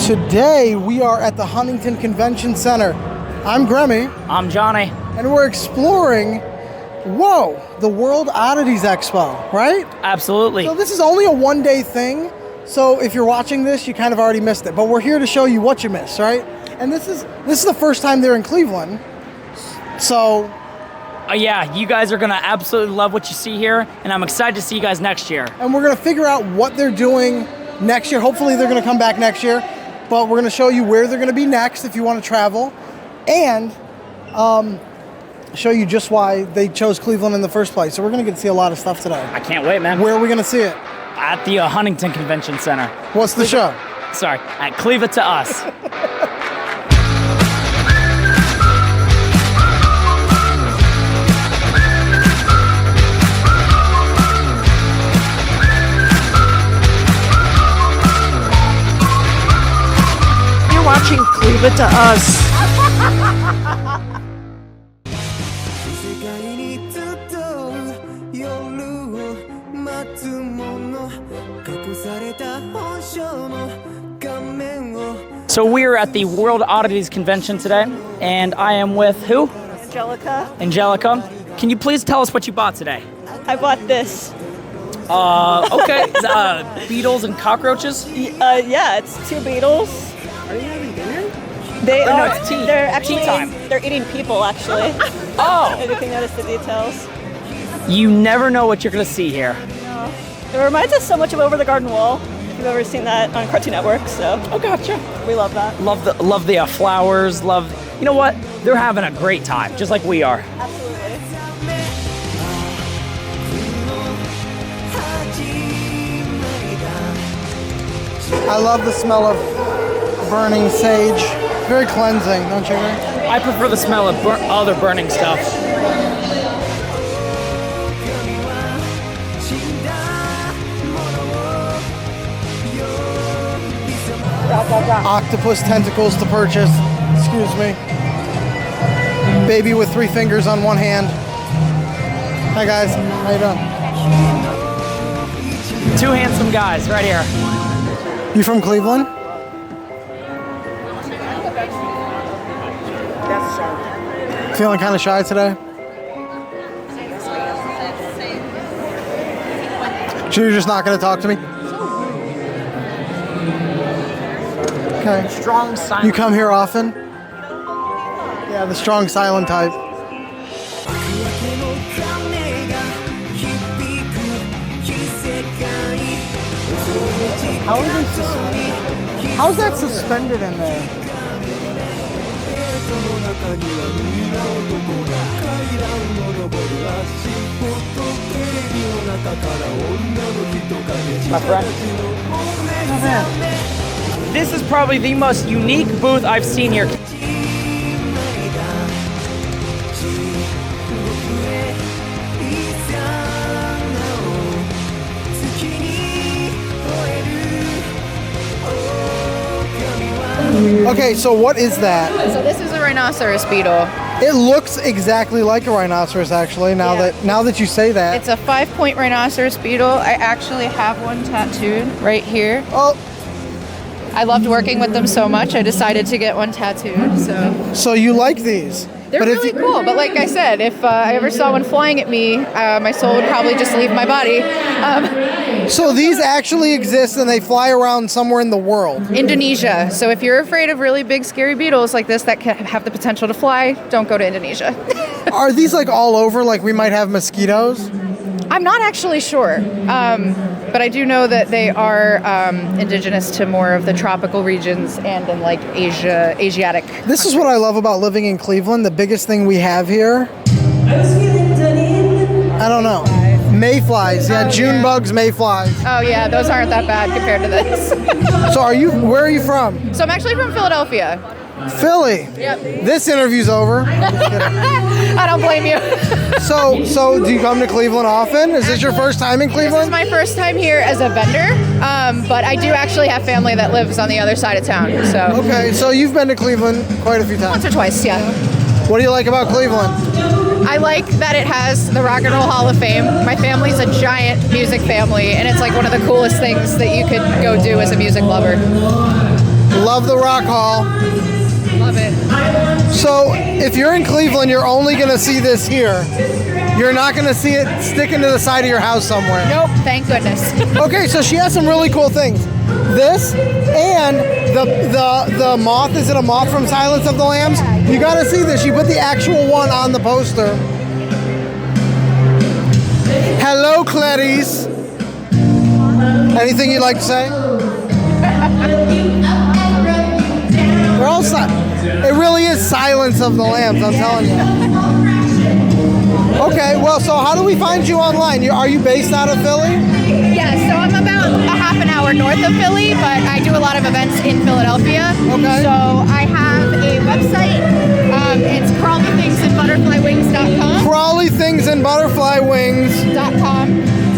Today we are at the Huntington Convention Center. I'm Grammy. I'm Johnny. And we're exploring, the World Oddities Expo, right? Absolutely. So this is only a one-day thing, so if you're watching this, you kind of already missed it. But we're here to show you what you missed, right? And this is the first time they're in Cleveland, so... Yeah, you guys are going to absolutely love what you see here, and I'm excited to see you guys next year. And we're going to figure out what they're doing next year. Hopefully they're going to come back next year, but we're going to show you where they're going to be next if you want to travel, and show you just why they chose Cleveland in the first place. So we're going to get to see a lot of stuff today. I can't wait, man. Where are we going to see it? At the Huntington Convention Center. What's the show? Sorry, at Cleave It to Us. Watching Cleave It to Us. So we're at the World Oddities Convention today, and I am with who? Angelica. Angelica. Can you please tell us what you bought today? I bought this. Okay. Beetles and cockroaches? Yeah, it's two beetles. Are you having dinner? They no, are. it's tea. They're actually. Tea time. They're eating people, actually. Oh! If you can notice the details. You never know what you're going to see here. No. It reminds us so much of Over the Garden Wall. If you've ever seen that on Cartoon Network, so. Oh, gotcha. We love that. Love the flowers. You know what? They're having a great time, just like we are. Absolutely. I love the smell of burning sage. Very cleansing, don't you agree? I prefer the smell of other burning stuff. Octopus tentacles to purchase. Excuse me. Baby with 3 fingers on one hand. Hi guys, how you doing? 2 handsome guys right here. You from Cleveland? Feeling kind of shy today? So you're just not going to talk to me? Okay. Strong silent. You come here often? Yeah, the strong silent type. How's that suspended in there? My friend. This is probably the most unique booth I've seen here. Okay, so what is that? So this is a rhinoceros beetle. It looks exactly like a rhinoceros, actually. Now that you say that, It's a 5-point rhinoceros beetle. I actually have one tattooed right here. oh, I loved working with them so much, I decided to get one tattooed. so you like these? They're But if really you- cool. But like I said, if I ever saw one flying at me, my soul would probably just leave my body. So these actually exist and they fly around somewhere in the world. Indonesia. So if you're afraid of really big, scary beetles like this that can have the potential to fly, don't go to Indonesia. Are these like all over? Like we might have mosquitoes? I'm not actually sure, but I do know that they are indigenous to more of the tropical regions and in like Asiatic. This is what I love about living in Cleveland. The biggest thing we have here, I don't know, mayflies. Yeah, June bugs, mayflies. Oh yeah, those aren't that bad compared to this. So where are you from? So I'm actually from Philadelphia. Philly. Yep. This interview's over. I don't blame you. So do you come to Cleveland often? Is this your first time in This Cleveland? is my first time here as a vendor, but I do actually have family that lives on the other side of town. So Okay, so you've been to Cleveland quite a few times. once or twice, yeah. What do you like about Cleveland? I like that it has the Rock and Roll Hall of Fame. My family's a giant music family, and it's like one of the coolest things that you could go do as a music lover. Love the rock hall. Love it. So if you're in Cleveland, you're only going to see this here. You're not going to see it sticking to the side of your house somewhere. Nope. Thank goodness. Okay, so she has some really cool things. This and the moth. Is it a moth from Silence of the Lambs? You got to see this. She put the actual one on the poster. Hello, Clarice. Anything you'd like to say? They're all it really is Silence of the Lambs, I'm telling you. Okay, well, so how do we find you online? Are you based out of Philly? Yeah, so I'm about a half an hour north of Philly, but I do a lot of events in Philadelphia. Okay. So I have a website. It's crawlythingsandbutterflywings.com. Crawlythingsandbutterflywings.com.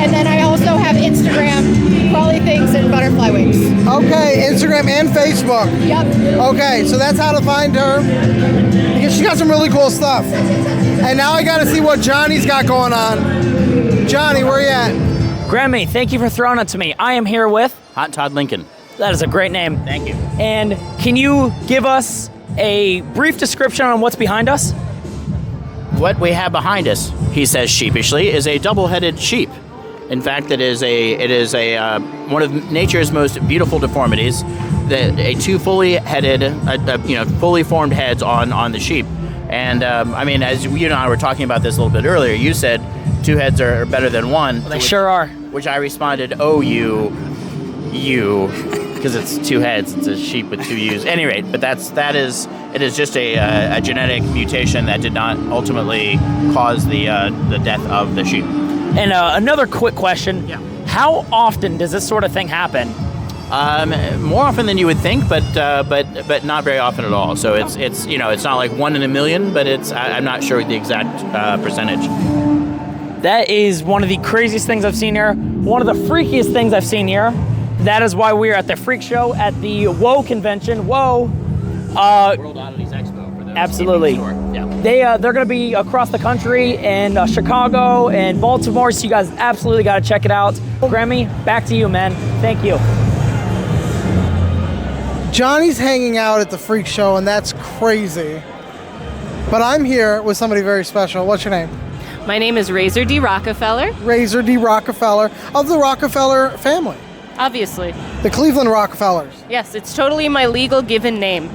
And then I also have Instagram, Crawly Things and Butterfly Wings. Okay, Instagram and Facebook. Yep. Okay, so that's how to find her. Because she got some really cool stuff. And now I gotta see what Johnny's got going on. Johnny, where you at? Grammy, thank you for throwing it to me. I am here with... Hot Todd Lincoln. That is a great name. Thank you. And can you give us a brief description on what's behind us? What we have behind us, he says sheepishly, is a double-headed sheep. In fact, it is a one of nature's most beautiful deformities. Two fully headed, fully formed heads on the sheep. And I mean, as you and I were talking about this a little bit earlier, you said two heads are better than one. Well, they sure are. Which I responded, oh, you, because it's two heads. It's a sheep with two U's. At any rate, but it is just a genetic mutation that did not ultimately cause the death of the sheep. And another quick question. Yeah. How often does this sort of thing happen? More often than you would think, but not very often at all. So it's not like 1 in a million, but I'm not sure the exact percentage. That is one of the craziest things I've seen here. One of the freakiest things I've seen here. That is why we're at the Freak Show at the W.O.E convention. World Oddities Expo. For those Absolutely. Yeah. They're going to be across the country in Chicago and Baltimore, so you guys absolutely got to check it out. Grammy, back to you, man. Thank you. Johnny's hanging out at the Freak Show, and that's crazy. But I'm here with somebody very special. What's your name? My name is Razor D. Rockefeller. Razor D. Rockefeller of the Rockefeller family. Obviously. The Cleveland Rockefellers. Yes, it's totally my legal given name.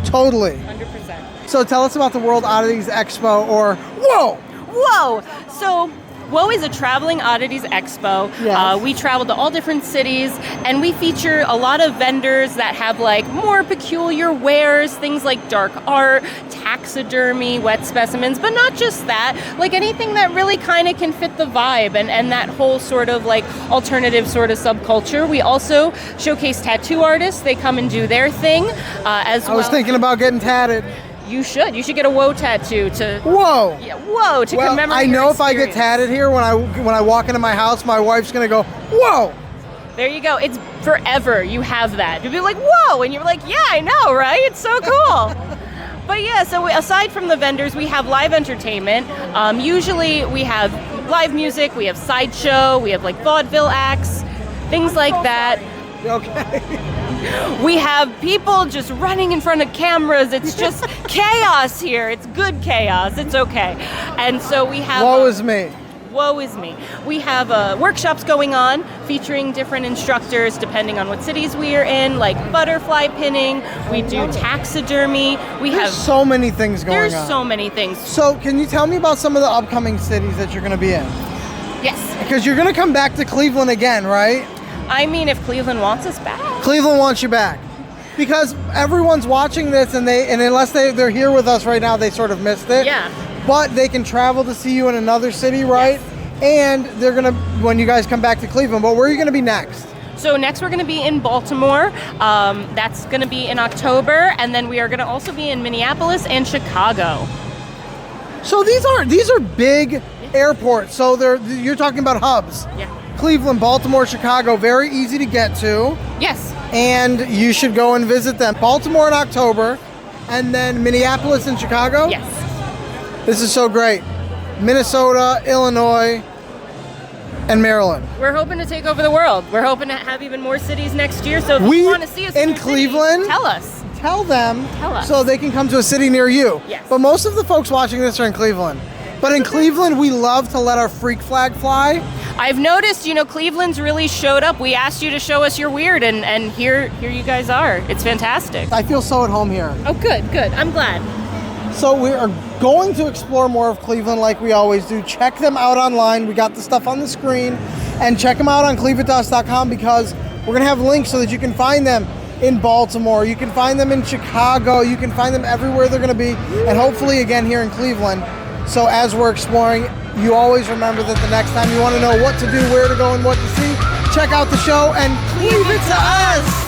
Totally. 100%. So tell us about the World Oddities Expo, or WO! Whoa! So, W.O.E is a traveling oddities expo. Yes. We travel to all different cities, and we feature a lot of vendors that have like more peculiar wares, things like dark art, taxidermy, wet specimens, but not just that, like anything that really kind of can fit the vibe and that whole sort of like alternative sort of subculture. We also showcase tattoo artists. They come and do their thing as well. I was thinking about getting tatted. You should get a W.O.E tattoo to... Whoa! Yeah, W.O.E to commemorate I know your if I get experience. tatted here, when I walk into my house, my wife's gonna go, whoa! There you go. It's forever you have that. You'll be like, whoa! And you're like, yeah, I know, right? It's so cool. But yeah, so aside from the vendors, we have live entertainment. Usually we have live music, we have sideshow, we have like vaudeville acts, things like that. Okay. We have people just running in front of cameras. It's just chaos here. It's good chaos. It's okay. And so we have... Woe is me. Woe is me. We have workshops going on featuring different instructors depending on what cities we are in, like butterfly pinning. We do taxidermy. There's so many things going on. There's so many things. So can you tell me about some of the upcoming cities that you're going to be in? Yes. Because you're going to come back to Cleveland again, right? I mean, if Cleveland wants us back. Cleveland wants you back. Because everyone's watching this, and unless they're here with us right now, they sort of missed it. Yeah. But they can travel to see you in another city, right? Yes. And they're going to, when you guys come back to Cleveland, but where are you going to be next? So next we're going to be in Baltimore. That's going to be in October. And then we are going to also be in Minneapolis and Chicago. So these are big airports. So you're talking about hubs. Yeah. Cleveland, Baltimore, Chicago, very easy to get to. Yes. And you should go and visit them. Baltimore in October, and then Minneapolis and Chicago? Yes. This is so great. Minnesota, Illinois. And Maryland. We're hoping to take over the world. We're hoping to have even more cities next year. So if We you want to see us in a city, Cleveland? tell us. Tell them Tell us. so they can come to a city near you. Yes. But most of the folks watching this are in Cleveland. But in Cleveland, we love to let our freak flag fly. I've noticed, Cleveland's really showed up. We asked you to show us your weird, and here you guys are. It's fantastic. I feel so at home here. Oh, good. I'm glad. So we are going to explore more of Cleveland like we always do. Check them out online. We got the stuff on the screen. And check them out on clevelandus.com because we're going to have links so that you can find them in Baltimore. You can find them in Chicago. You can find them everywhere they're going to be. And hopefully again here in Cleveland. So as we're exploring, you always remember that the next time you want to know what to do, where to go, and what to see, check out the show and leave it to us.